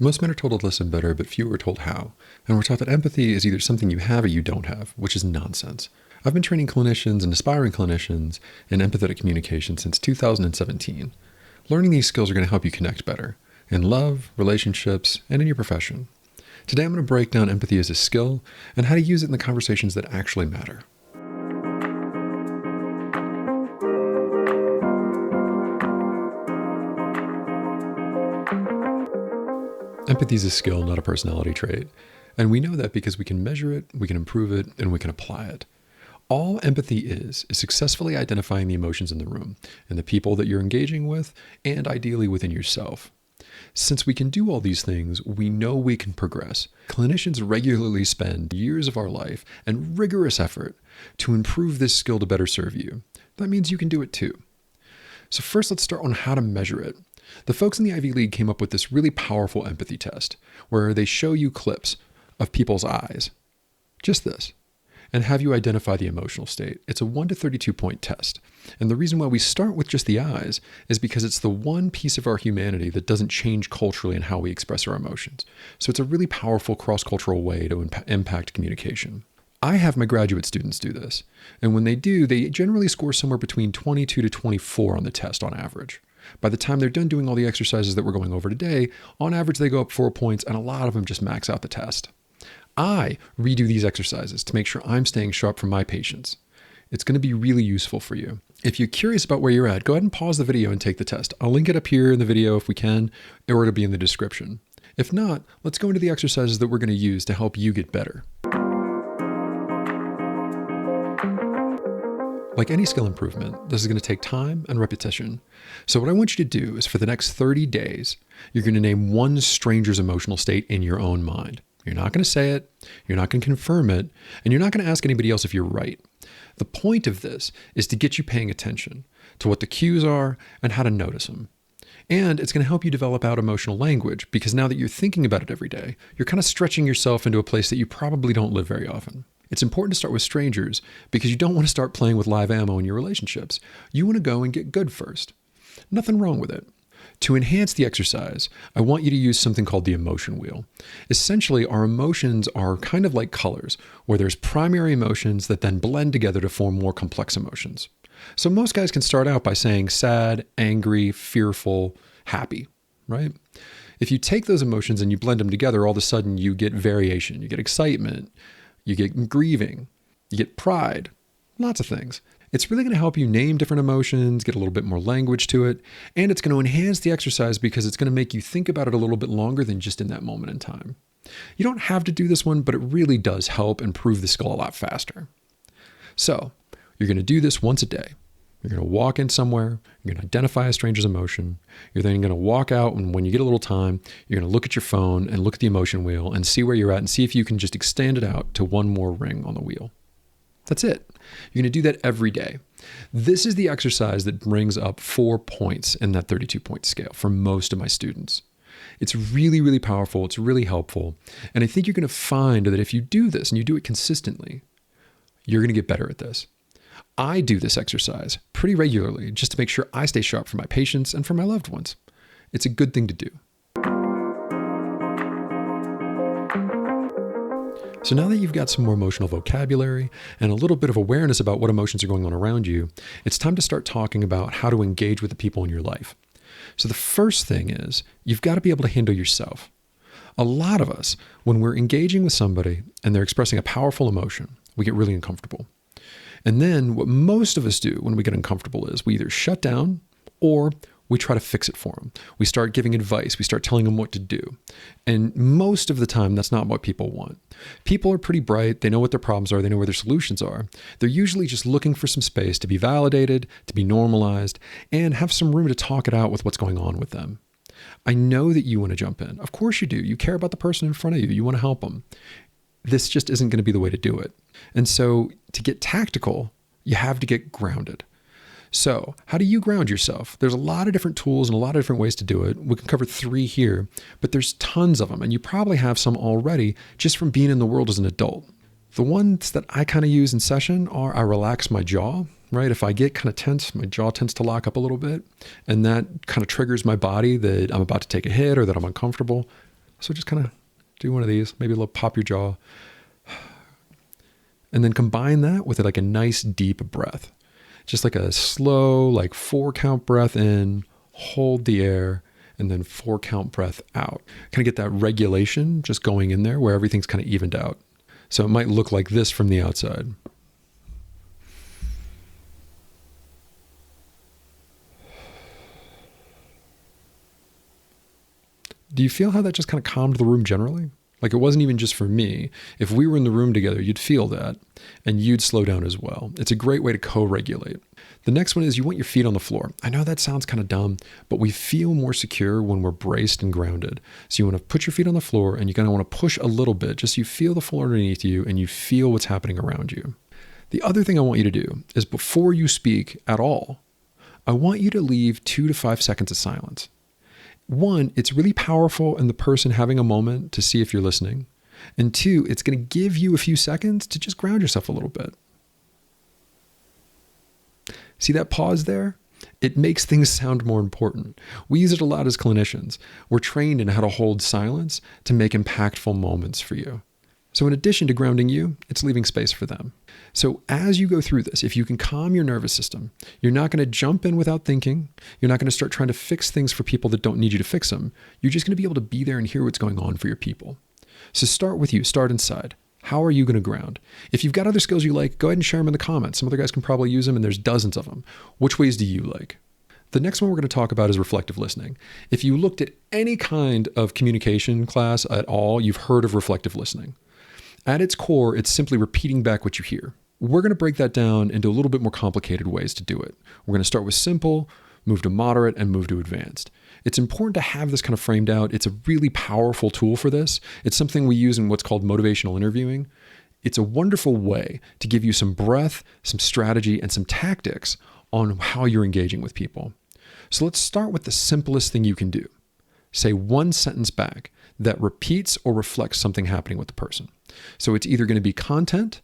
Most men are told to listen better, but few are told how. And we're taught that empathy is either something you have or you don't have, which is nonsense. I've been training clinicians and aspiring clinicians in empathetic communication since 2017. Learning these skills are going to help you connect better in love, relationships, and in your profession. Today I'm going to break down empathy as a skill and how to use it in the conversations that actually matter. Empathy is a skill, not a personality trait. And we know that because we can measure it, we can improve it, and we can apply it. All empathy is successfully identifying the emotions in the room and the people that you're engaging with, and ideally within yourself. Since we can do all these things, we know we can progress. Clinicians regularly spend years of our life and rigorous effort to improve this skill to better serve you. That means you can do it too. So first, let's start on how to measure it. The folks in the Ivy League came up with this really powerful empathy test where they show you clips of people's eyes, just this, and have you identify the emotional state. It's a 1 to 32 point test. And the reason why we start with just the eyes is because it's the one piece of our humanity that doesn't change culturally in how we express our emotions. So it's a really powerful cross-cultural way to impact communication. I have my graduate students do this. And when they do, they generally score somewhere between 22 to 24 on the test on average. By the time they're done doing all the exercises that we're going over today, on average they go up 4 points, and a lot of them just max out the test. I redo these exercises to make sure I'm staying sharp for my patients. It's going to be really useful for you. If you're curious about where you're at, go ahead and pause the video and take the test. I'll link it up here in the video if we can, or it'll be in the description. If not, let's go into the exercises that we're going to use to help you get better. Like any skill improvement, this is going to take time and repetition. So what I want you to do is for the next 30 days, you're going to name one stranger's emotional state in your own mind. You're not going to say it, you're not going to confirm it, and you're not going to ask anybody else if you're right. The point of this is to get you paying attention to what the cues are and how to notice them. And it's going to help you develop out emotional language because now that you're thinking about it every day, you're kind of stretching yourself into a place that you probably don't live very often. It's important to start with strangers because you don't want to start playing with live ammo in your relationships. You want to go and get good first. Nothing wrong with it. To enhance the exercise, I want you to use something called the emotion wheel. Essentially, our emotions are kind of like colors, where there's primary emotions that then blend together to form more complex emotions. So most guys can start out by saying sad, angry, fearful, happy, right? If you take those emotions and you blend them together, all of a sudden you get variation, you get excitement, you get grieving, you get pride, lots of things. It's really going to help you name different emotions, get a little bit more language to it, and it's going to enhance the exercise because it's going to make you think about it a little bit longer than just in that moment in time. You don't have to do this one, but it really does help improve the skill a lot faster. So, you're going to do this once a day. You're going to walk in somewhere, you're going to identify a stranger's emotion, you're then going to walk out, and when you get a little time, you're going to look at your phone and look at the emotion wheel and see where you're at and see if you can just extend it out to one more ring on the wheel. That's it. You're going to do that every day. This is the exercise that brings up 4 points in that 32-point scale for most of my students. It's really, really powerful. It's really helpful. And I think you're going to find that if you do this and you do it consistently, you're going to get better at this. I do this exercise pretty regularly just to make sure I stay sharp for my patients and for my loved ones. It's a good thing to do. So now that you've got some more emotional vocabulary and a little bit of awareness about what emotions are going on around you, it's time to start talking about how to engage with the people in your life. So the first thing is you've got to be able to handle yourself. A lot of us, when we're engaging with somebody and they're expressing a powerful emotion, we get really uncomfortable. And then what most of us do when we get uncomfortable is we either shut down or we try to fix it for them. We start giving advice. We start telling them what to do. And most of the time, that's not what people want. People are pretty bright. They know what their problems are. They know where their solutions are. They're usually just looking for some space to be validated, to be normalized, and have some room to talk it out with what's going on with them. I know that you want to jump in. Of course you do. You care about the person in front of you. You want to help them. This just isn't going to be the way to do it. And so to get tactical, you have to get grounded. So how do you ground yourself? There's a lot of different tools and a lot of different ways to do it. We can cover 3 here, but there's tons of them. And you probably have some already just from being in the world as an adult. The ones that I kind of use in session are I relax my jaw, right? If I get kind of tense, my jaw tends to lock up a little bit. And that kind of triggers my body that I'm about to take a hit or that I'm uncomfortable. So just kind of do one of these, maybe a little pop your jaw. And then combine that with like a nice deep breath. Just like a slow, like 4-count breath in, hold the air, and then 4-count breath out. Kind of get that regulation just going in there where everything's kind of evened out. So it might look like this from the outside. Do you feel how that just kind of calmed the room generally? Like it wasn't even just for me. If we were in the room together, you'd feel that and you'd slow down as well. It's a great way to co-regulate. The next one is you want your feet on the floor. I know that sounds kind of dumb, but we feel more secure when we're braced and grounded. So you want to put your feet on the floor and you're going to want to push a little bit, just so you feel the floor underneath you and you feel what's happening around you. The other thing I want you to do is before you speak at all, I want you to leave 2 to 5 seconds of silence. One, it's really powerful in the person having a moment to see if you're listening. And 2, it's going to give you a few seconds to just ground yourself a little bit. See that pause there? It makes things sound more important. We use it a lot as clinicians. We're trained in how to hold silence to make impactful moments for you. So in addition to grounding you, it's leaving space for them. So as you go through this, if you can calm your nervous system, you're not going to jump in without thinking. You're not going to start trying to fix things for people that don't need you to fix them. You're just going to be able to be there and hear what's going on for your people. So start with you, start inside. How are you going to ground? If you've got other skills you like, go ahead and share them in the comments. Some other guys can probably use them and there's dozens of them. Which ways do you like? The next one we're going to talk about is reflective listening. If you looked at any kind of communication class at all, you've heard of reflective listening. At its core, it's simply repeating back what you hear. We're going to break that down into a little bit more complicated ways to do it. We're going to start with simple, move to moderate, and move to advanced. It's important to have this kind of framed out. It's a really powerful tool for this. It's something we use in what's called motivational interviewing. It's a wonderful way to give you some breadth, some strategy, and some tactics on how you're engaging with people. So let's start with the simplest thing you can do. Say one sentence back that repeats or reflects something happening with the person. So it's either going to be content,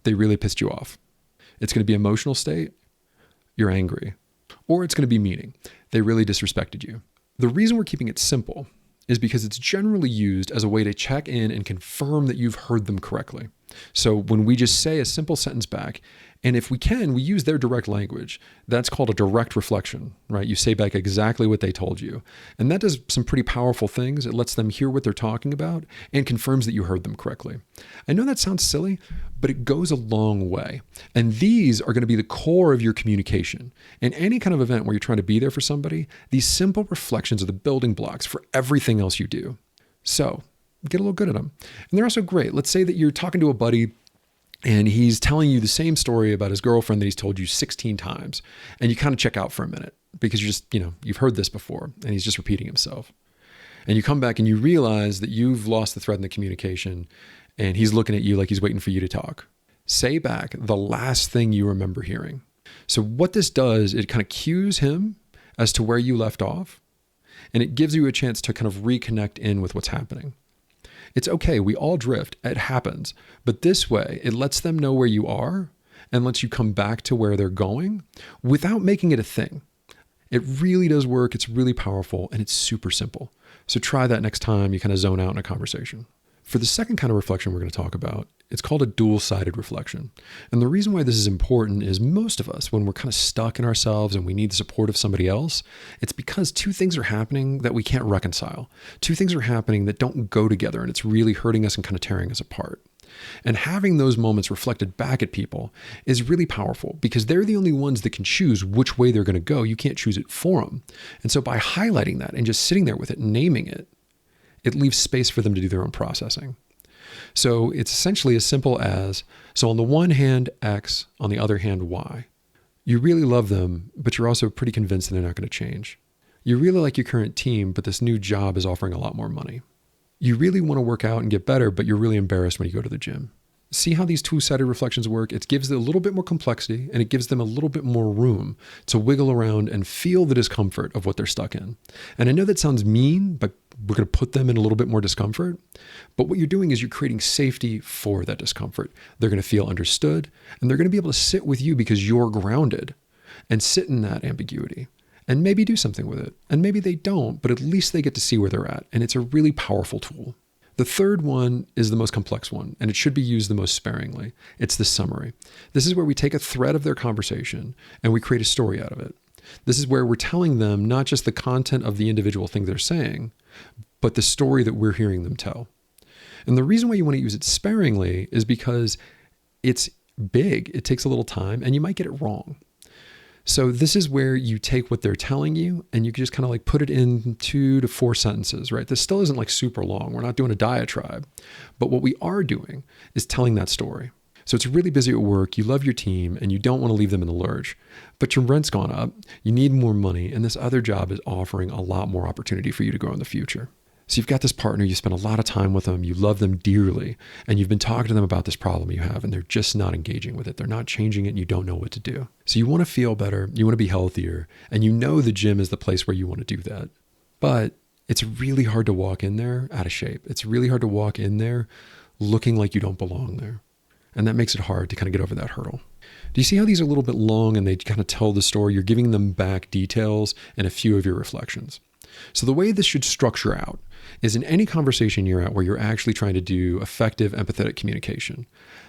they really pissed you off. It's going to be emotional state, you're angry. Or it's going to be meaning, they really disrespected you. The reason we're keeping it simple is because it's generally used as a way to check in and confirm that you've heard them correctly. So when we just say a simple sentence back, and if we can, we use their direct language. That's called a direct reflection, right? You say back exactly what they told you. And that does some pretty powerful things. It lets them hear what they're talking about and confirms that you heard them correctly. I know that sounds silly, but it goes a long way. And these are going to be the core of your communication. In any kind of event where you're trying to be there for somebody, these simple reflections are the building blocks for everything else you do. So get a little good at them. And they're also great. Let's say that you're talking to a buddy and he's telling you the same story about his girlfriend that he's told you 16 times. And you kind of check out for a minute because you're just, you've heard this before and he's just repeating himself. And you come back and you realize that you've lost the thread in the communication and he's looking at you like he's waiting for you to talk. Say back the last thing you remember hearing. So what this does, it kind of cues him as to where you left off. And it gives you a chance to kind of reconnect in with what's happening. It's okay, we all drift, it happens. But this way, it lets them know where you are and lets you come back to where they're going without making it a thing. It really does work, it's really powerful, and it's super simple. So try that next time you kind of zone out in a conversation. For the second kind of reflection we're going to talk about, it's called a dual-sided reflection. And the reason why this is important is most of us, when we're kind of stuck in ourselves and we need the support of somebody else, it's because 2 things are happening that we can't reconcile. 2 things are happening that don't go together, and it's really hurting us and kind of tearing us apart. And having those moments reflected back at people is really powerful because they're the only ones that can choose which way they're going to go. You can't choose it for them. And so by highlighting that and just sitting there with it, naming it, it leaves space for them to do their own processing. So it's essentially as simple as, so on the one hand, X, on the other hand, Y. You really love them, but you're also pretty convinced that they're not going to change. You really like your current team, but this new job is offering a lot more money. You really want to work out and get better, but you're really embarrassed when you go to the gym. See how these 2-sided reflections work? It gives it a little bit more complexity and it gives them a little bit more room to wiggle around and feel the discomfort of what they're stuck in. And I know that sounds mean, but we're going to put them in a little bit more discomfort. But what you're doing is you're creating safety for that discomfort. They're going to feel understood and they're going to be able to sit with you because you're grounded and sit in that ambiguity. and maybe do something with it. And maybe they don't, but at least they get to see where they're at. And it's a really powerful tool. The third one is the most complex one, and it should be used the most sparingly. It's the summary. This is where we take a thread of their conversation and we create a story out of it. This is where we're telling them not just the content of the individual thing they're saying, but the story that we're hearing them tell. And the reason why you want to use it sparingly is because it's big, it takes a little time, and you might get it wrong. So this is where you take what they're telling you and you just kind of like put it in 2 to 4 sentences, right? This still isn't like super long. We're not doing a diatribe, but what we are doing is telling that story. So it's really busy at work. You love your team and you don't want to leave them in the lurch, but your rent's gone up. You need more money. And this other job is offering a lot more opportunity for you to grow in the future. So you've got this partner, you spend a lot of time with them, you love them dearly, and you've been talking to them about this problem you have, and they're just not engaging with it. They're not changing it, and you don't know what to do. So you want to feel better, you want to be healthier, and you know the gym is the place where you want to do that. But it's really hard to walk in there out of shape. It's really hard to walk in there looking like you don't belong there. And that makes it hard to kind of get over that hurdle. Do you see how these are a little bit long and they kind of tell the story? You're giving them back details and a few of your reflections. So the way this should structure out is in any conversation you're at where you're actually trying to do effective empathetic communication,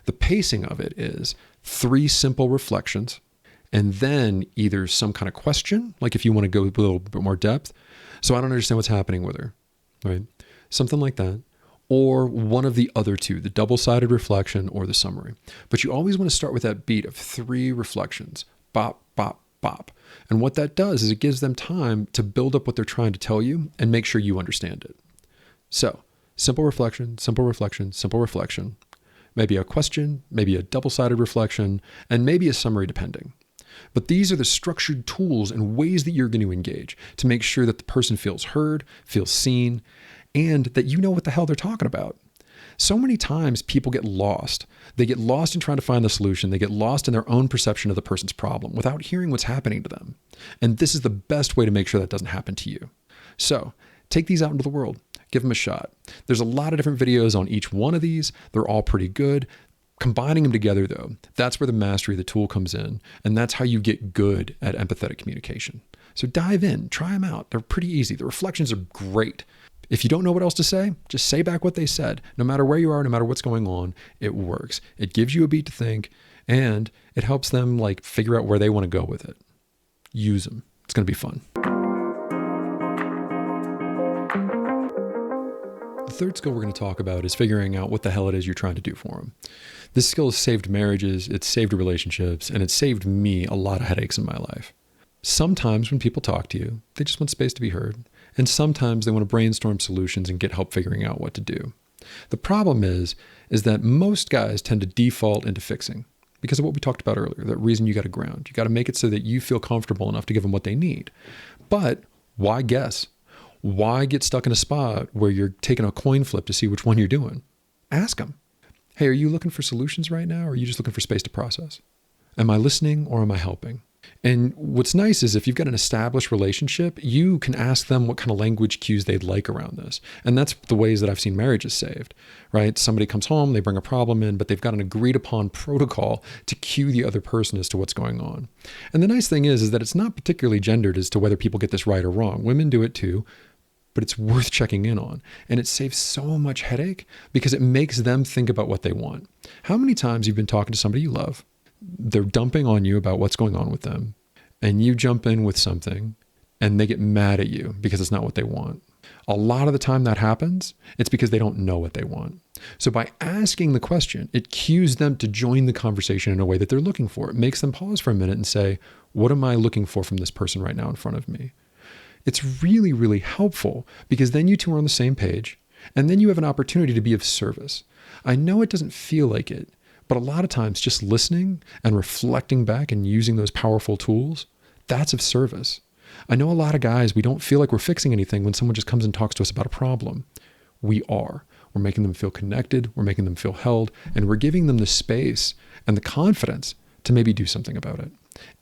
the pacing of it is 3 simple reflections and then either some kind of question, like if you want to go with a little bit more depth. So I don't understand what's happening with her, right? Something like that. Or one of the other 2, the double-sided reflection or the summary. But you always want to start with that beat of 3 reflections, bop, bop, bop. And what that does is it gives them time to build up what they're trying to tell you and make sure you understand it. So simple reflection, simple reflection, simple reflection, maybe a question, maybe a double-sided reflection, and maybe a summary depending. But these are the structured tools and ways that you're going to engage to make sure that the person feels heard, feels seen, and that you know what the hell they're talking about. So many times people get lost. They get lost in trying to find the solution. They get lost in their own perception of the person's problem without hearing what's happening to them. And this is the best way to make sure that doesn't happen to you. So take these out into the world. Give them a shot. There's a lot of different videos on each one of these. They're all pretty good. Combining them together, though, that's where the mastery of the tool comes in. And that's how you get good at empathetic communication. So dive in, try them out. They're pretty easy. The reflections are great. If you don't know what else to say, just say back what they said. No matter where you are, no matter what's going on, it works. It gives you a beat to think, and it helps them like figure out where they want to go with it. Use them. It's going to be fun. The third skill we're going to talk about is figuring out what the hell it is you're trying to do for them. This skill has saved marriages, it's saved relationships, and it's saved me a lot of headaches in my life. Sometimes when people talk to you, they just want space to be heard. And sometimes they want to brainstorm solutions and get help figuring out what to do. The problem is that most guys tend to default into fixing because of what we talked about earlier, that reason you got to ground. You got to make it so that you feel comfortable enough to give them what they need. But why guess? Why get stuck in a spot where you're taking a coin flip to see which one you're doing? Ask them. Hey, are you looking for solutions right now? Or are you just looking for space to process? Am I listening or am I helping? And what's nice is if you've got an established relationship, you can ask them what kind of language cues they'd like around this. And that's the ways that I've seen marriages saved, right? Somebody comes home, they bring a problem in, but they've got an agreed upon protocol to cue the other person as to what's going on. And the nice thing is that it's not particularly gendered as to whether people get this right or wrong. Women do it too, but it's worth checking in on. And it saves so much headache because it makes them think about what they want. How many times you've been talking to somebody you love, they're dumping on you about what's going on with them, and you jump in with something and they get mad at you because it's not what they want. A lot of the time that happens, it's because they don't know what they want. So by asking the question, it cues them to join the conversation in a way that they're looking for. It makes them pause for a minute and say, what am I looking for from this person right now in front of me? It's really, really helpful because then you two are on the same page and then you have an opportunity to be of service. I know it doesn't feel like it, but a lot of times just listening and reflecting back and using those powerful tools, that's of service. I know a lot of guys, we don't feel like we're fixing anything when someone just comes and talks to us about a problem. We are. We're making them feel connected, we're making them feel held, and we're giving them the space and the confidence to maybe do something about it.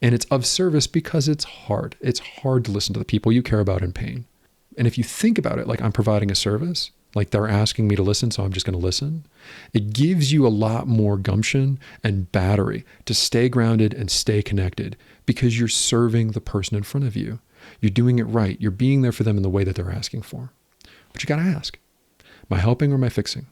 And it's of service because it's hard. It's hard to listen to the people you care about in pain. And if you think about it like I'm providing a service, like they're asking me to listen, so I'm just going to listen, it gives you a lot more gumption and battery to stay grounded and stay connected because you're serving the person in front of you. You're doing it right. You're being there for them in the way that they're asking for. But you got to ask, am I helping or am I fixing?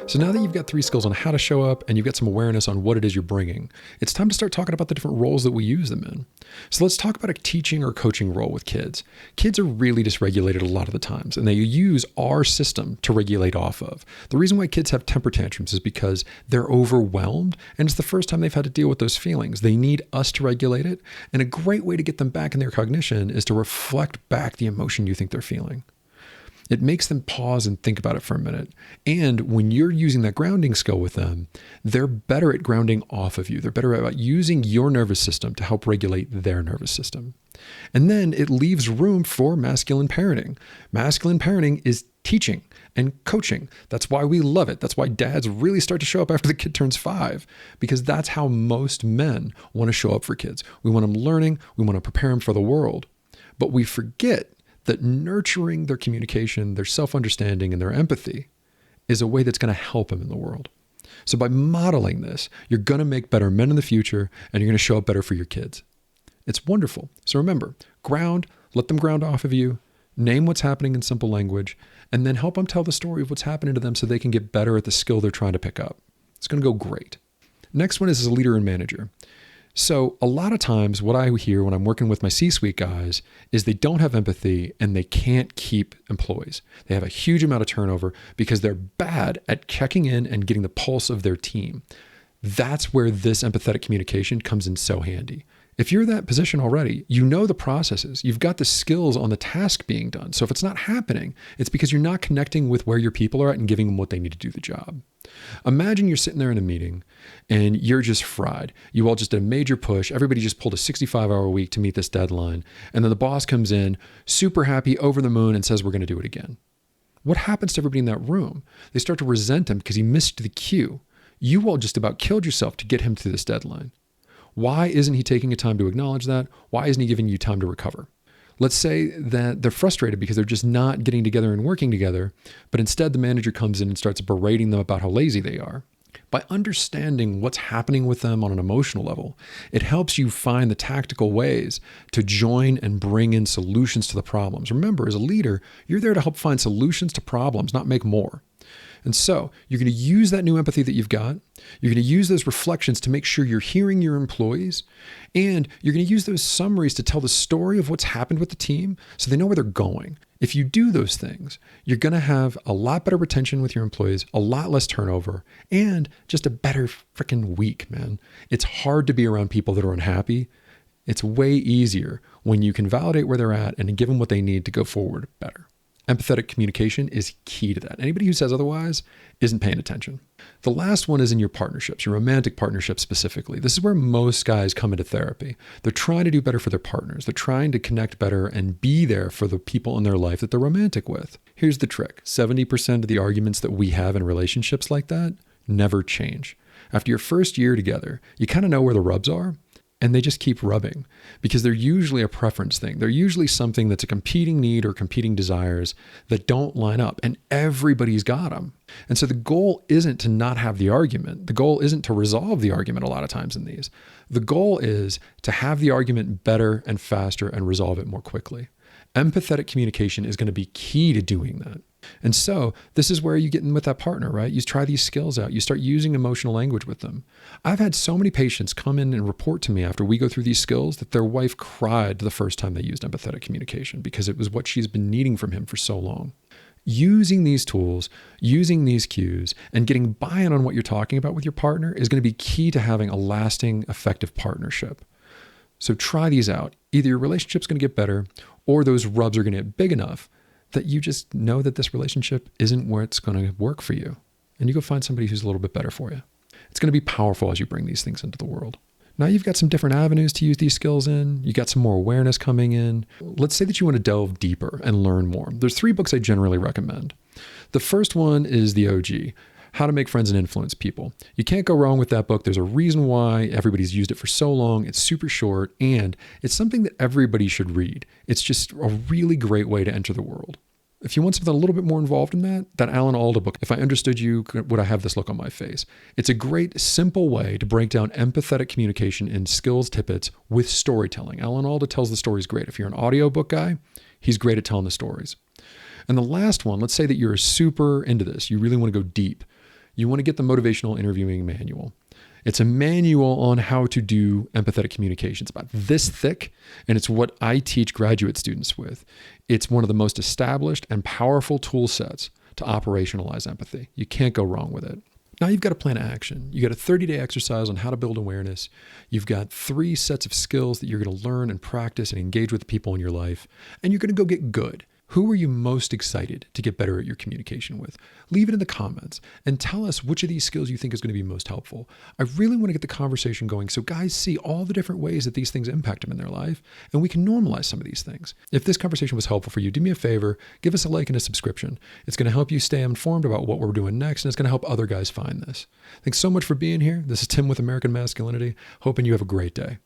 So now that you've got 3 skills on how to show up and you've got some awareness on what it is you're bringing, it's time to start talking about the different roles that we use them in. So let's talk about a teaching or coaching role with kids. Kids are really dysregulated a lot of the times, and they use our system to regulate off of. The reason why kids have temper tantrums is because they're overwhelmed, and it's the first time they've had to deal with those feelings. They need us to regulate it, and a great way to get them back in their cognition is to reflect back the emotion you think they're feeling. It makes them pause and think about it for a minute. And when you're using that grounding skill with them, they're better at grounding off of you. They're better at using your nervous system to help regulate their nervous system. And then it leaves room for masculine parenting. Masculine parenting is teaching and coaching. That's why we love it. That's why dads really start to show up after the kid turns 5, because that's how most men want to show up for kids. We want them learning. We want to prepare them for the world. But we forget that nurturing their communication, their self-understanding, and their empathy is a way that's going to help them in the world. So by modeling this, you're going to make better men in the future, and you're going to show up better for your kids. It's wonderful. So remember, ground, let them ground off of you, name what's happening in simple language, and then help them tell the story of what's happening to them so they can get better at the skill they're trying to pick up. It's going to go great. Next one is as a leader and manager. So a lot of times what I hear when I'm working with my C-suite guys is they don't have empathy and they can't keep employees. They have a huge amount of turnover because they're bad at checking in and getting the pulse of their team. That's where this empathetic communication comes in so handy. If you're in that position already, you know the processes. You've got the skills on the task being done. So if it's not happening, it's because you're not connecting with where your people are at and giving them what they need to do the job. Imagine you're sitting there in a meeting and you're just fried. You all just did a major push. Everybody just pulled a 65-hour week to meet this deadline. And then the boss comes in, super happy, over the moon, and says, we're going to do it again. What happens to everybody in that room? They start to resent him because he missed the cue. You all just about killed yourself to get him to this deadline. Why isn't he taking a time to acknowledge that? Why isn't he giving you time to recover? Let's say that they're frustrated because they're just not getting together and working together, but instead the manager comes in and starts berating them about how lazy they are. By understanding what's happening with them on an emotional level, it helps you find the tactical ways to join and bring in solutions to the problems. Remember, as a leader, you're there to help find solutions to problems, not make more. And so you're going to use that new empathy that you've got. You're going to use those reflections to make sure you're hearing your employees. And you're going to use those summaries to tell the story of what's happened with the team so they know where they're going. If you do those things, you're going to have a lot better retention with your employees, a lot less turnover, and just a better freaking week, man. It's hard to be around people that are unhappy. It's way easier when you can validate where they're at and give them what they need to go forward better. Empathetic communication is key to that. Anybody who says otherwise isn't paying attention. The last one is in your partnerships, your romantic partnerships specifically. This is where most guys come into therapy. They're trying to do better for their partners. They're trying to connect better and be there for the people in their life that they're romantic with. Here's the trick. 70% of the arguments that we have in relationships like that never change. After your first year together, you kind of know where the rubs are. And they just keep rubbing because they're usually a preference thing. They're usually something that's a competing need or competing desires that don't line up, and everybody's got them. And so the goal isn't to not have the argument. The goal isn't to resolve the argument a lot of times in these. The goal is to have the argument better and faster and resolve it more quickly. Empathetic communication is going to be key to doing that. And so this is where you get in with that partner, right? You try these skills out. You start using emotional language with them. I've had so many patients come in and report to me after we go through these skills that their wife cried the first time they used empathetic communication because it was what she's been needing from him for so long. Using these tools, using these cues, and getting buy-in on what you're talking about with your partner is going to be key to having a lasting, effective partnership. So try these out. Either your relationship's going to get better or those rubs are going to get big enough that you just know that this relationship isn't where it's going to work for you. And you go find somebody who's a little bit better for you. It's going to be powerful as you bring these things into the world. Now you've got some different avenues to use these skills in. You got some more awareness coming in. Let's say that you want to delve deeper and learn more. There's 3 books I generally recommend. The first one is the OG, How to Make Friends and Influence People. You can't go wrong with that book. There's a reason why everybody's used it for so long. It's super short, and it's something that everybody should read. It's just a really great way to enter the world. If you want something a little bit more involved in that Alan Alda book, If I Understood You, Would I Have This Look on My Face? It's a great, simple way to break down empathetic communication in skills tidbits with storytelling. Alan Alda tells the stories great. If you're an audiobook guy, he's great at telling the stories. And the last one, let's say that you're super into this. You really want to go deep. You want to get the motivational interviewing manual. It's a manual on how to do empathetic communication. It's about this thick, and it's what I teach graduate students with. It's one of the most established and powerful tool sets to operationalize empathy. You can't go wrong with it. Now you've got a plan of action. You got a 30-day exercise on how to build awareness. You've got 3 sets of skills that you're going to learn and practice and engage with people in your life, and you're going to go get good. Who are you most excited to get better at your communication with? Leave it in the comments and tell us which of these skills you think is going to be most helpful. I really want to get the conversation going so guys see all the different ways that these things impact them in their life, and we can normalize some of these things. If this conversation was helpful for you, do me a favor, give us a like and a subscription. It's going to help you stay informed about what we're doing next, and it's going to help other guys find this. Thanks so much for being here. This is Tim with American Masculinity, hoping you have a great day.